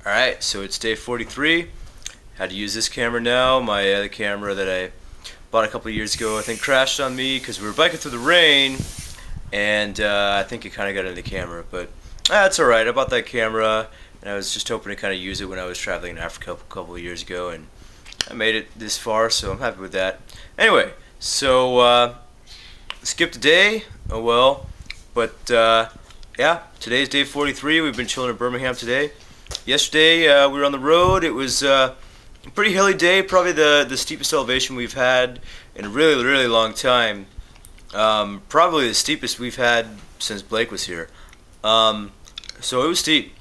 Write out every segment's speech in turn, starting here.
Alright, so it's day 43. Had to use this camera now. My other camera that I bought a couple of years ago, I think, crashed on me because we were biking through the rain, and I think it kind of got in the camera. But that's alright. I bought that camera, and I was just hoping to kind of use it when I was traveling in Africa a couple of years ago, and I made it this far, so I'm happy with that. Anyway, so skipped a day. Oh well. But yeah, today's day 43. We've been chilling in Birmingham today. Yesterday we were on the road. It was a pretty hilly day, probably the steepest elevation we've had in a really long time. Probably the steepest we've had since Blake was here. So it was steep,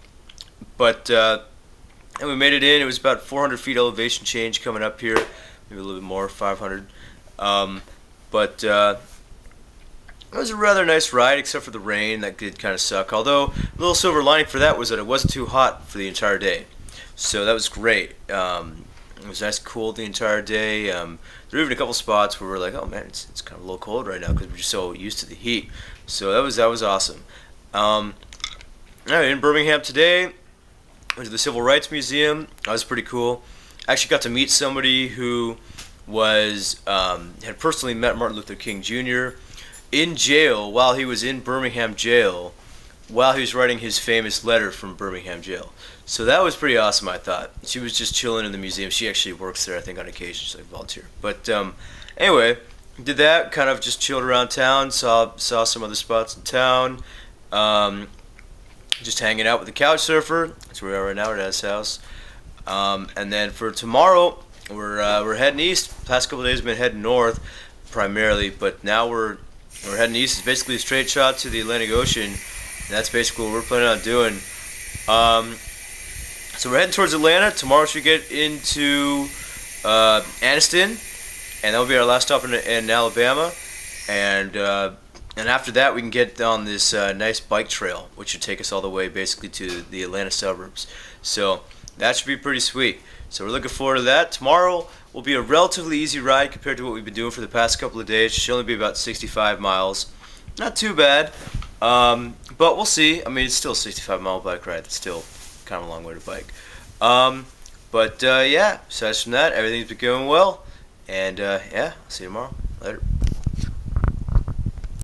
but and we made it in. It was about 400 feet elevation change coming up here, maybe a little bit more, 500. But it was a rather nice ride, except for the rain. That did kind of suck. Although, a little silver lining for that was that it wasn't too hot for the entire day. So that was great. It was nice and cool the entire day. There were even a couple spots where we were like, oh man, it's kind of a little cold right now because we're just so used to the heat. So that was awesome. In Birmingham today, went to the Civil Rights Museum. That was pretty cool. I actually got to meet somebody who had personally met Martin Luther King Jr. in jail while he was in Birmingham jail, while he was writing his famous letter from Birmingham jail. So that was pretty awesome, I thought. She was just chilling in the museum. She actually works there, I think, on occasion. She's like a volunteer. But anyway, did that, kind of just chilled around town, saw some other spots in town, just hanging out with the couch surfer. That's where we are right now at his house. And then for tomorrow, we're heading east. The past couple of days we've been heading north primarily, but now we're heading east. It's basically a straight shot to the Atlantic Ocean. And that's basically what we're planning on doing. So we're heading towards Atlanta. Tomorrow we get into Anniston, and that will be our last stop in Alabama. And after that, we can get on this nice bike trail, which should take us all the way basically to the Atlanta suburbs. So that should be pretty sweet. So we're looking forward to that. Tomorrow will be a relatively easy ride compared to what we've been doing for the past couple of days. It should only be about 65 miles. Not too bad, but we'll see. I mean, it's still a 65-mile bike ride. It's still kind of a long way to bike. Yeah, besides from that, everything's been going well. And yeah, I'll see you tomorrow. Later.